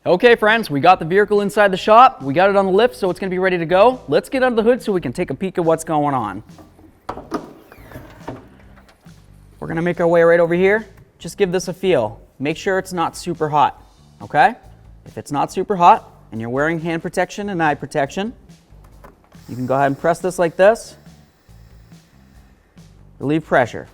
Okay friends, we got the vehicle inside the shop, we got it on the lift so it's going to be ready to go. Let's get under the hood so we can take a peek at what's going on. We're going to make our way right over here. Just give this a feel. Make sure it's not super hot, okay? If it's not super hot and you're wearing hand protection and eye protection, you can go ahead and press this like this. Relieve pressure.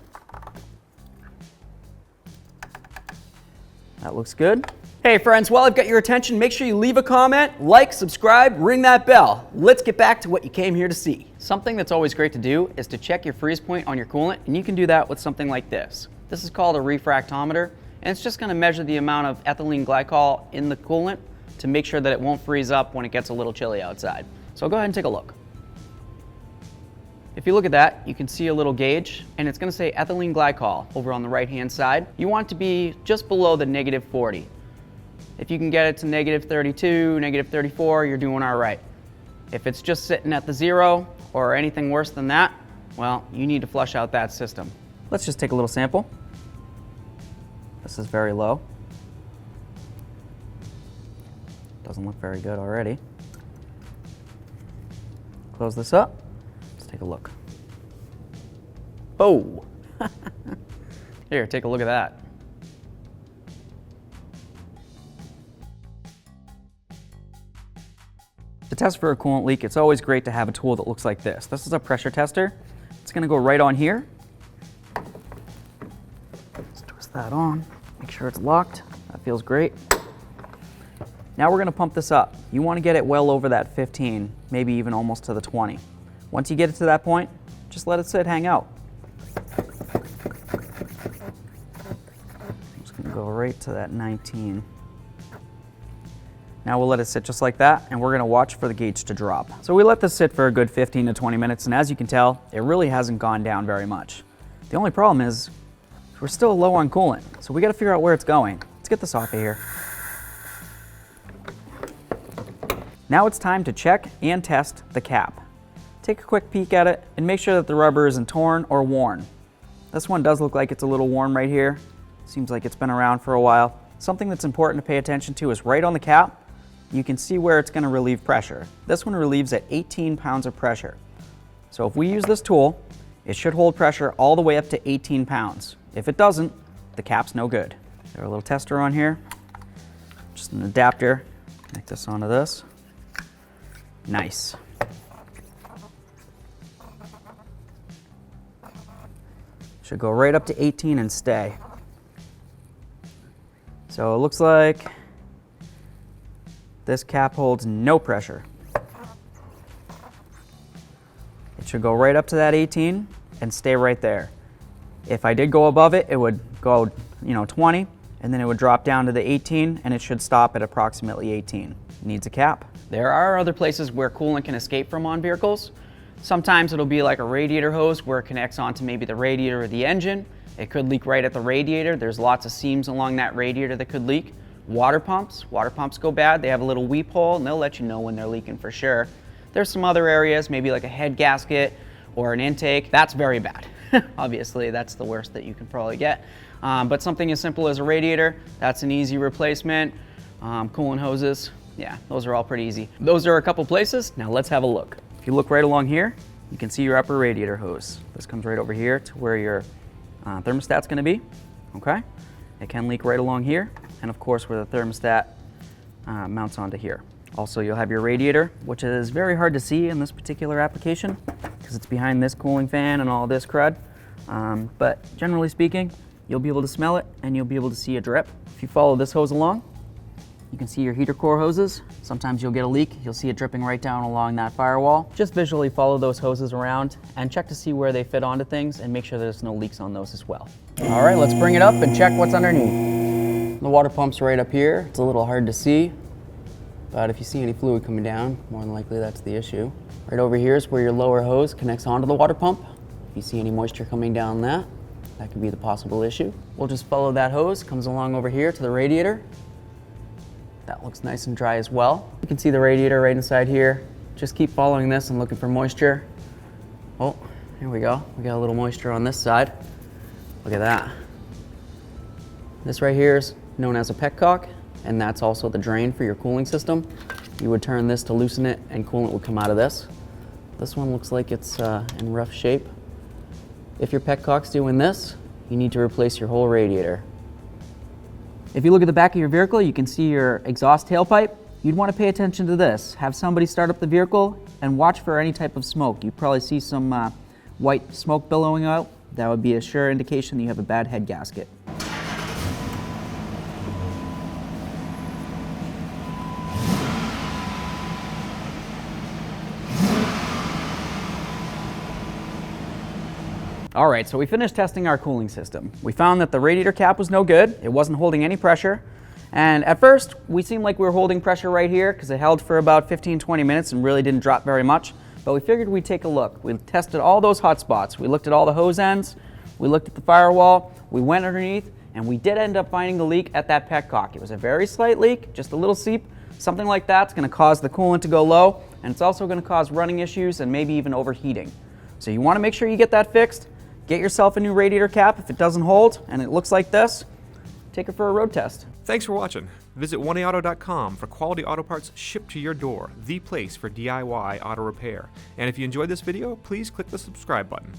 That looks good. Hey friends, while I've got your attention, make sure you leave a comment, like, subscribe, ring that bell. Let's get back to what you came here to see. Something that's always great to do is to check your freeze point on your coolant, and you can do that with something like this. This is called a refractometer, and it's just going to measure the amount of ethylene glycol in the coolant to make sure that it won't freeze up when it gets a little chilly outside. So go ahead and take a look. If you look at that, you can see a little gauge, and it's going to say ethylene glycol over on the right-hand side. You want it to be just below the -40. If you can get it to -32, -34, you're doing all right. If it's just sitting at the 0 or anything worse than that, well, you need to flush out that system. Let's just take a little sample. This is very low. Doesn't look very good already. Close this up. Let's take a look. Oh! Here, take a look at that. To test for a coolant leak, it's always great to have a tool that looks like this. This is a pressure tester. It's going to go right on here. Let's twist that on. Make sure it's locked. That feels great. Now we're going to pump this up. You want to get it well over that 15, maybe even almost to the 20. Once you get it to that point, just let it sit, hang out. I'm just going to go right to that 19. Now we'll let it sit just like that, and we're going to watch for the gauge to drop. So we let this sit for a good 15 to 20 minutes, and as you can tell, it really hasn't gone down very much. The only problem is we're still low on coolant, so we got to figure out where it's going. Let's get this off of here. Now it's time to check and test the cap. Take a quick peek at it and make sure that the rubber isn't torn or worn. This one does look like it's a little worn right here. Seems like it's been around for a while. Something that's important to pay attention to is right on the cap. You can see where it's going to relieve pressure. This one relieves at 18 pounds of pressure. So if we use this tool, it should hold pressure all the way up to 18 pounds. If it doesn't, the cap's no good. There's a little tester on here, just an adapter. Connect this onto this. Nice. Should go right up to 18 and stay. So it looks like this cap holds no pressure. It should go right up to that 18 and stay right there. If I did go above it, it would go, 20, and then it would drop down to the 18, and it should stop at approximately 18. Needs a cap. There are other places where coolant can escape from on vehicles. Sometimes it'll be like a radiator hose where it connects onto maybe the radiator or the engine. It could leak right at the radiator. There's lots of seams along that radiator that could leak. Water pumps go bad. They have a little weep hole and they'll let you know when they're leaking for sure. There's some other areas, maybe like a head gasket or an intake. That's very bad. Obviously, that's the worst that you can probably get. But something as simple as a radiator, that's an easy replacement. Coolant hoses, yeah, those are all pretty easy. Those are a couple places. Now let's have a look. If you look right along here, you can see your upper radiator hose. This comes right over here to where your thermostat's going to be, okay? It can leak right along here, and of course where the thermostat mounts onto here. Also, you'll have your radiator, which is very hard to see in this particular application because it's behind this cooling fan and all this crud. But generally speaking, you'll be able to smell it and you'll be able to see a drip. If you follow this hose along, you can see your heater core hoses. Sometimes you'll get a leak. You'll see it dripping right down along that firewall. Just visually follow those hoses around and check to see where they fit onto things and make sure there's no leaks on those as well. All right, let's bring it up and check what's underneath. The water pump's right up here. It's a little hard to see, but if you see any fluid coming down, more than likely that's the issue. Right over here is where your lower hose connects onto the water pump. If you see any moisture coming down that could be the possible issue. We'll just follow that hose, comes along over here to the radiator. That looks nice and dry as well. You can see the radiator right inside here. Just keep following this and looking for moisture. Oh, here we go. We got a little moisture on this side. Look at that. This right here is known as a petcock. and that's also the drain for your cooling system. You would turn this to loosen it, and coolant would come out of this. This one looks like it's in rough shape. If your petcock's doing this, you need to replace your whole radiator. If you look at the back of your vehicle, you can see your exhaust tailpipe. You'd want to pay attention to this. Have somebody start up the vehicle and watch for any type of smoke. You probably see some white smoke billowing out. That would be a sure indication that you have a bad head gasket. All right, so we finished testing our cooling system. We found that the radiator cap was no good. It wasn't holding any pressure. And at first, we seemed like we were holding pressure right here because it held for about 15-20 minutes and really didn't drop very much. But we figured we'd take a look. We tested all those hot spots. We looked at all the hose ends. We looked at the firewall. We went underneath, and we did end up finding the leak at that petcock. It was a very slight leak, just a little seep. Something like that's going to cause the coolant to go low, and it's also going to cause running issues and maybe even overheating. So you want to make sure you get that fixed. Get yourself a new radiator cap if it doesn't hold and it looks like this. Take it for a road test. Thanks for watching. Visit 1AAuto.com for quality auto parts shipped to your door, the place for DIY auto repair. And if you enjoyed this video, please click the subscribe button.